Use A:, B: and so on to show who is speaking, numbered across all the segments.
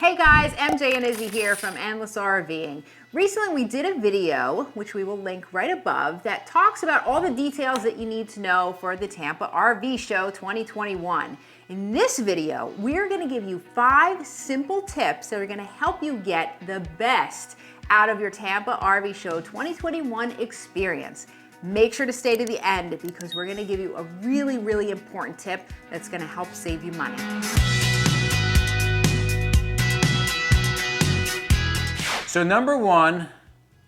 A: Hey guys, MJ and Izzy here from Endless RVing. Recently we did a video, which we will link right above, that talks about all the details that you need to know for the Tampa RV Show 2021. In this video, we're gonna give you 5 simple tips that are gonna help you get the best out of your Tampa RV Show 2021 experience. Make sure to stay to the end because we're gonna give you a really important tip that's gonna help save you money.
B: So number 1,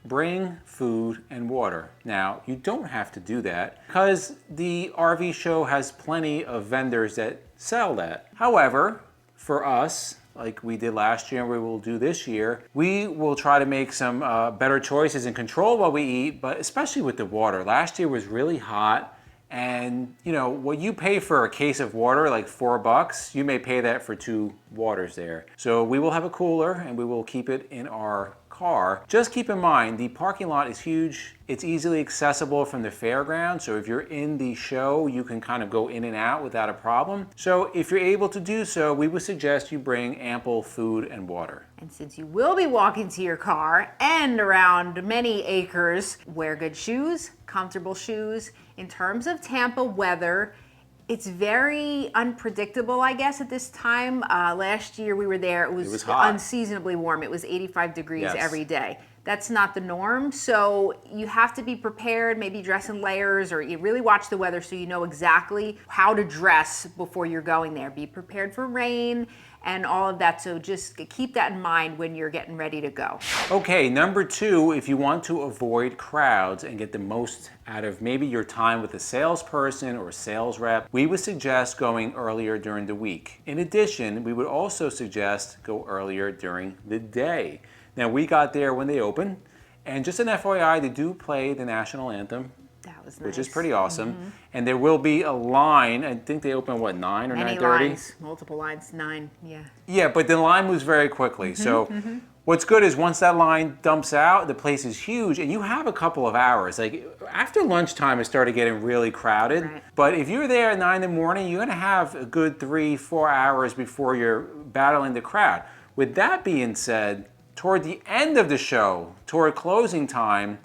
B: bring food and water. Now, you don't have to do that because the RV show has plenty of vendors that sell that. However, for us, like we did last year and we will do this year, we will try to make some better choices and control what we eat, but especially with the water. Last year was really hot. And you know, what you pay for a case of water, like $4, you may pay that for 2 waters there. So we will have a cooler and we will keep it in our car. Just keep in mind, the parking lot is huge. It's easily accessible from the fairground. So if you're in the show, you can kind of go in and out without a problem. So if you're able to do so, we would suggest you bring ample food and water.
A: And since you will be walking to your car and around many acres, wear good shoes, comfortable shoes. In terms of Tampa weather, it's very unpredictable, I guess, at this time. Last year we were there, it was unseasonably warm. It was 85 degrees every day. That's not the norm, so you have to be prepared, maybe dress in layers, or you really watch the weather so you know exactly how to dress before you're going there. Be prepared for rain and all of that, so just keep that in mind when you're getting ready to go.
B: Okay, number 2, if you want to avoid crowds and get the most out of maybe your time with a salesperson or a sales rep, we would suggest going earlier during the week. In addition, we would also suggest go earlier during the day. Now, we got there when they opened, and just an FYI, they do play the national anthem.
A: That was nice.
B: Which is pretty awesome. And there will be a line. I think they open, what, 9 or 9:30?
A: Many lines, multiple lines, 9, yeah.
B: Yeah, but the line moves very quickly. So what's good is once that line dumps out, the place is huge, and you have a couple of hours. Like, after lunchtime, it started getting really crowded.
A: Right.
B: But if you're there at 9 in the morning, you're gonna have a good 3-4 hours before you're battling the crowd. With that being said, toward the end of the show, toward closing time,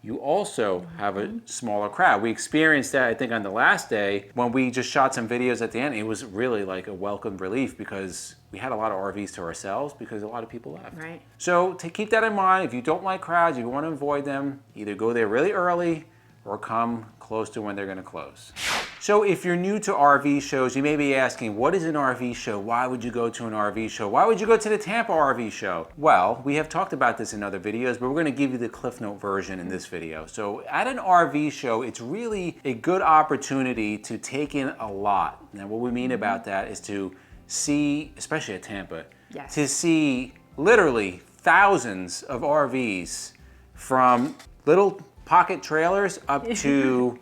B: you also have a smaller crowd. We experienced that, I think, on the last day when we just shot some videos at the end. It was really like a welcome relief because we had a lot of RVs to ourselves because a lot of people left.
A: Right.
B: So to keep that in mind, if you don't like crowds, if you want to avoid them, either go there really early or come close to when they're going to close. So if you're new to RV shows, you may be asking, what is an RV show? Why would you go to an RV show? Why would you go to the Tampa RV show? Well, we have talked about this in other videos, but we're going to give you the Cliff Note version in this video. So at an RV show, it's really a good opportunity to take in a lot. Now, what we mean about that is to see, especially at Tampa, to see literally thousands of RVs from little pocket trailers up to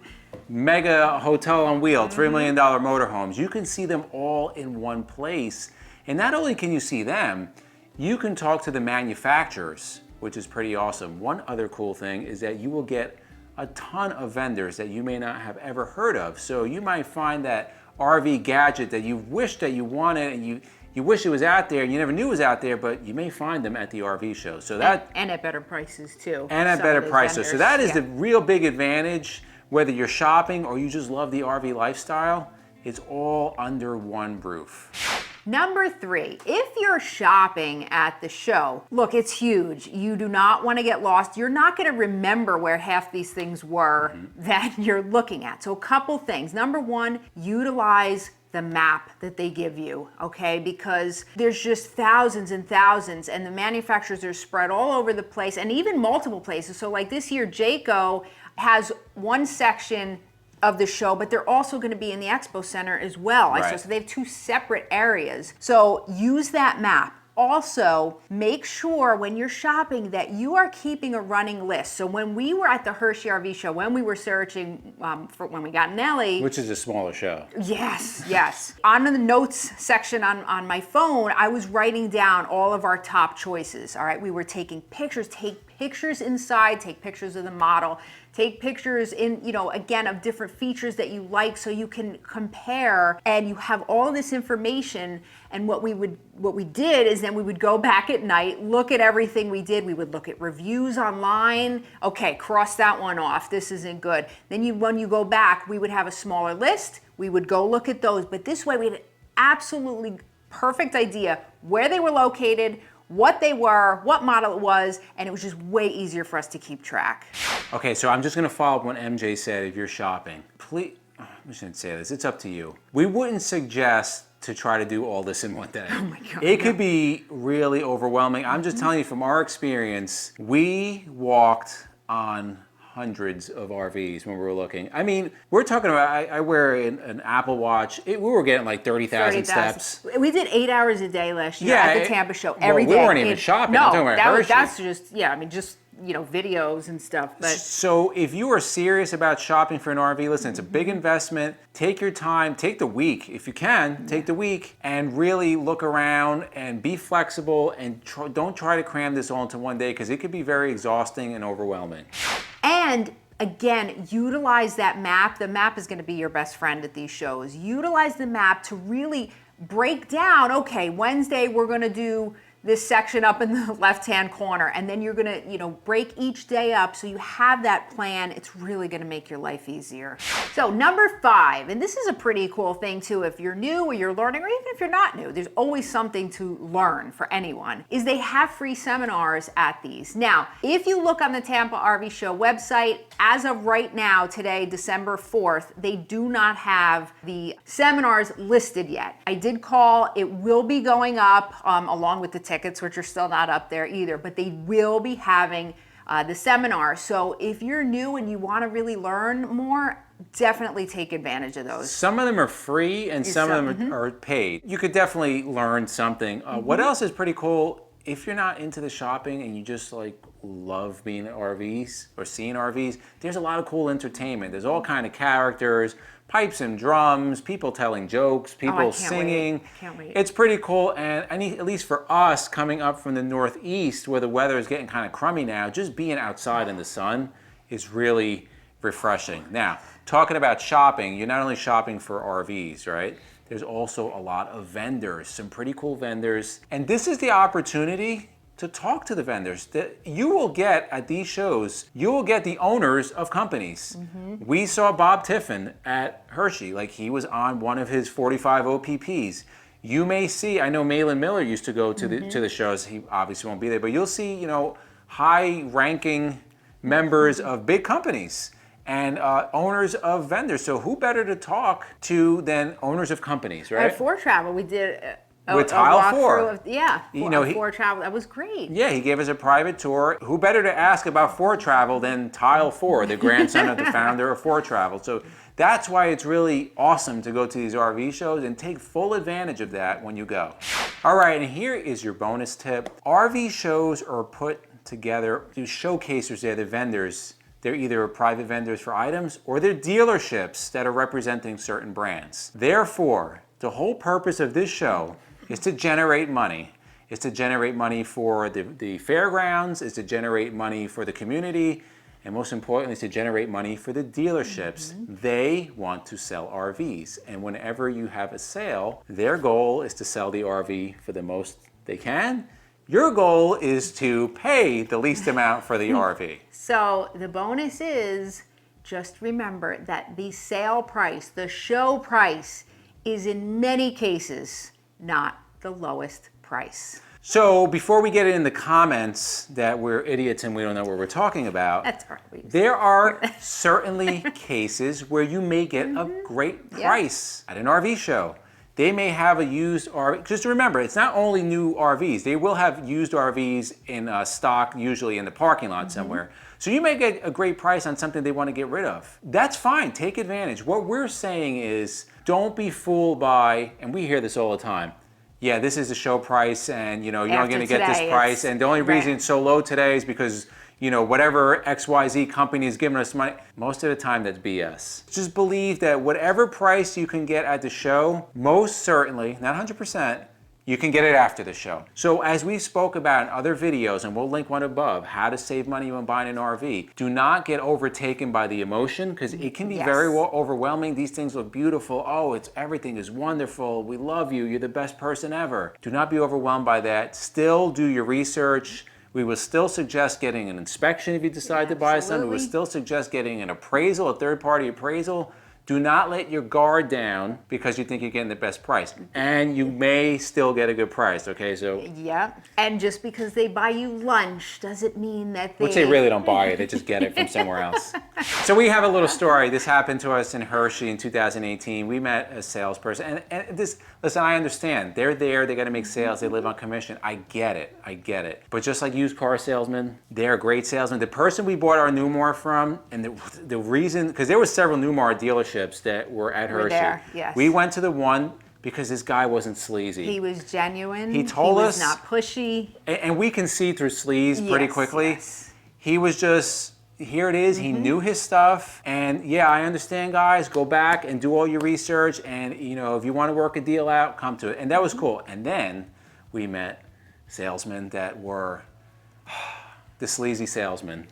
B: mega hotel on wheel, $3 million motorhomes. You can see them all in one place. And not only can you see them, you can talk to the manufacturers, which is pretty awesome. One other cool thing is that you will get a ton of vendors that you may not have ever heard of. So you might find that RV gadget that you wish that you wanted and you wish it was out there and you never knew it was out there, but you may find them at the RV show. So that
A: and at better prices too.
B: And at better prices. So that is the real big advantage. Whether you're shopping or you just love the RV lifestyle, it's all under one roof.
A: Number 3, if you're shopping at the show, look, it's huge. You do not want to get lost. You're not going to remember where half these things were that you're looking at. So a couple things. Number 1, utilize the map that they give you, okay? Because there's just thousands and thousands, and the manufacturers are spread all over the place, and even multiple places. So like this year, Jayco has one section of the show, but they're also going to be in the expo center as well.
B: Right.
A: So they have 2 separate areas. So use that map. Also, make sure when you're shopping that you are keeping a running list. So when we were at the Hershey RV show, when we were searching for when we got Nelly.
B: Which is a smaller show.
A: Yes. On the notes section on my phone, I was writing down all of our top choices. All right, we were taking pictures. Take pictures inside, take pictures of the model, take pictures in, again, of different features that you like so you can compare, and you have all this information. And what we did is then we would go back at night, look at everything we did. We would look at reviews online. Okay, cross that one off. This isn't good. Then when you go back, we would have a smaller list. We would go look at those. But this way we had an absolutely perfect idea where they were located, what they were, what model it was, and it was just way easier for us to keep track.
B: Okay, so I'm just gonna follow up what MJ said. If you're shopping, please, I shouldn't say this, it's up to you. We wouldn't suggest to try to do all this in one day.
A: Oh my God.
B: It could be really overwhelming. I'm just telling you from our experience, we walked on hundreds of RVs when we were looking. I mean, we're talking about, I wear an Apple Watch. We were getting like 30,000 steps.
A: We did 8 hours a day last year at the Tampa show, every day.
B: We weren't even shopping.
A: No,
B: I'm talking about
A: that's just, just videos and stuff. But
B: so if you are serious about shopping for an RV, listen, it's a big investment. Take your time, take the week. If you can, take the week and really look around and be flexible, and don't try to cram this all into one day, because it could be very exhausting and overwhelming.
A: And again, utilize that map. The map is going to be your best friend at these shows. Utilize the map to really break down, okay, Wednesday we're going to do this section up in the left-hand corner, and then you're gonna, break each day up so you have that plan. It's really gonna make your life easier. So number 5, and this is a pretty cool thing too, if you're new or you're learning, or even if you're not new, there's always something to learn for anyone, is they have free seminars at these. Now, if you look on the Tampa RV Show website, as of right now, today, December 4th, they do not have the seminars listed yet. I did call, it will be going up along with the tickets, which are still not up there either, but they will be having the seminar. So if you're new and you want to really learn more, definitely take advantage of those.
B: Some of them are free and some of them are paid. You could definitely learn something. What else is pretty cool? If you're not into the shopping and you just love being at RVs or seeing RVs, there's a lot of cool entertainment. There's all kind of characters, pipes and drums, people telling jokes, people singing.
A: I can't wait.
B: It's pretty cool, and at least for us coming up from the Northeast where the weather is getting kind of crummy now, just being outside in the sun is really refreshing. Now, talking about shopping, you're not only shopping for RVs, right? There's also a lot of vendors, some pretty cool vendors. And this is the opportunity to talk to the vendors. That you will get at these shows, you will get the owners of companies. We saw Bob Tiffin at Hershey, he was on one of his 45 OPPs. You may see, I know Malin Miller used to go to the shows, he obviously won't be there, but you'll see, high-ranking members of big companies and owners of vendors. So who better to talk to than owners of companies, right?
A: At For Travel, we did
B: with Tile 4.
A: For Travel, that was great.
B: Yeah, he gave us a private tour. Who better to ask about For Travel than Tile 4, the grandson of the founder of For Travel. So that's why it's really awesome to go to these RV shows and take full advantage of that when you go. All right, and here is your bonus tip. RV shows are put together to showcasers. They're the vendors. They're either private vendors for items or they're dealerships that are representing certain brands. Therefore, the whole purpose of this show is to generate money. It's to generate money for the fairgrounds, it's to generate money for the community, and most importantly, it's to generate money for the dealerships. They want to sell RVs, and whenever you have a sale, their goal is to sell the RV for the most they can. Your goal is to pay the least amount for the RV.
A: So the bonus is, just remember that the sale price, the show price, is in many cases not the lowest price.
B: So before we get in the comments that we're idiots and we don't know what we're talking about,
A: that's right.
B: There are certainly cases where you may get a great price at an RV show. They may have a used RV. Just remember, it's not only new RVs. They will have used RVs in stock, usually in the parking lot somewhere. So you may get a great price on something they want to get rid of. That's fine. Take advantage. What we're saying is, don't be fooled by, and we hear this all the time, yeah, this is the show price, and you're not going to get this price, and the only reason it's so low today is because whatever XYZ company is giving us money. Most of the time, that's BS. Just believe that whatever price you can get at the show, most certainly, not 100%, You can get it after the show. So as we spoke about in other videos, and we'll link one above, how to save money when buying an RV, do not get overtaken by the emotion, because it can be very overwhelming. These things look beautiful. Oh, everything is wonderful. We love you. You're the best person ever. Do not be overwhelmed by that. Still do your research. We will still suggest getting an inspection if you decide to buy something. We will still suggest getting an appraisal, a third-party appraisal. Do not let your guard down because you think you're getting the best price. And you may still get a good price, okay? So
A: yeah, and just because they buy you lunch doesn't mean that they...
B: Which they really don't buy it, they just get it from somewhere else. So we have a little story. This happened to us in Hershey in 2018. We met a salesperson, and this, listen, I understand. They're there, they gotta make sales, they live on commission. I get it. But just like used car salesmen, they're great salesmen. The person we bought our Newmar from, and the reason, because there were several Newmar dealerships that were at Hershey.
A: There, yes.
B: We went to the one because this guy wasn't sleazy.
A: He was genuine.
B: He told us,
A: he was not pushy.
B: And we can see through sleaze pretty quickly.
A: Yes.
B: He was just, here it is, he knew his stuff. And yeah, I understand, guys, go back and do all your research, and if you want to work a deal out, come to it. And that was cool. And then we met salesmen that were the sleazy salesmen.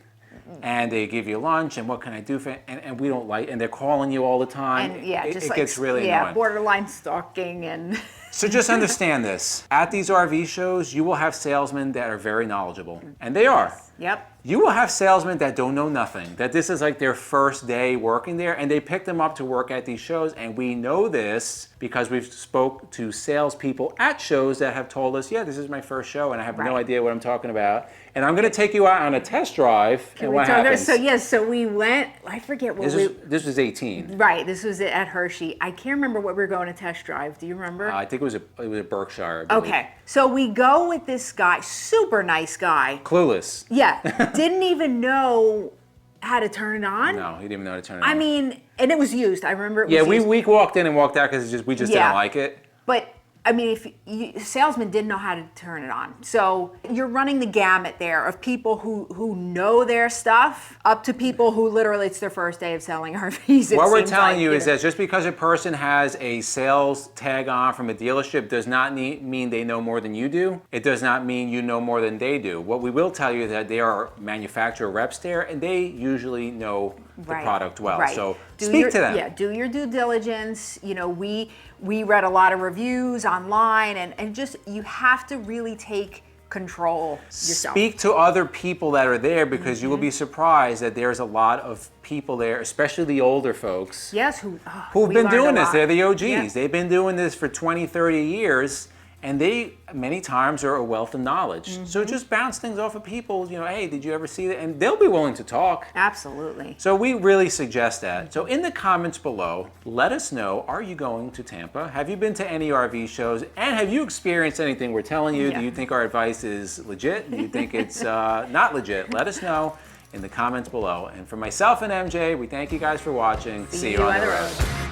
B: And they give you lunch, and what can I do for, and we don't like, and they're calling you all the time.
A: And yeah,
B: it gets really annoying.
A: Borderline stalking and...
B: So just understand this. At these RV shows, you will have salesmen that are very knowledgeable, and they are.
A: Yep.
B: You will have salesmen that don't know nothing, that this is like their first day working there, and they pick them up to work at these shows, and we know this because we've spoke to salespeople at shows that have told us, yeah, this is my first show, and I have no idea what I'm talking about, and I'm going to take you out on a test drive, and what happens?
A: So we went, I forget what
B: This was 18.
A: Right, this was at Hershey. I can't remember what we were going to test drive. Do you remember?
B: I think it was a Berkshire, I believe.
A: Okay, so we go with this guy, super nice guy.
B: Clueless.
A: Yeah, didn't even know how to turn it on.
B: No, he didn't even know how to turn it on.
A: I mean, and it was used. I remember it was used.
B: We walked in and walked out because we just didn't like it.
A: But I mean, salesmen didn't know how to turn it on. So you're running the gamut there of people who know their stuff up to people who literally it's their first day of selling RVs.
B: What we're telling you is that just because a person has a sales tag on from a dealership does not mean they know more than you do. It does not mean you know more than they do. What we will tell you is that they are manufacturer reps there, and they usually know the product well.
A: Right.
B: So speak to them.
A: Yeah, do your due diligence. We read a lot of reviews online, and just you have to really take control yourself.
B: Speak to other people that are there, because you will be surprised that there's a lot of people there, especially the older folks.
A: Yes,
B: who've been doing this. They're the OGs.
A: Yeah.
B: They've been doing this for 20, 30 years. And they, many times, are a wealth of knowledge. So just bounce things off of people, hey, did you ever see that? And they'll be willing to talk.
A: Absolutely.
B: So we really suggest that. So in the comments below, let us know, are you going to Tampa? Have you been to any RV shows? And have you experienced anything we're telling you? Do you think our advice is legit? Do you think it's not legit? Let us know in the comments below. And for myself and MJ, we thank you guys for watching. See you on the road.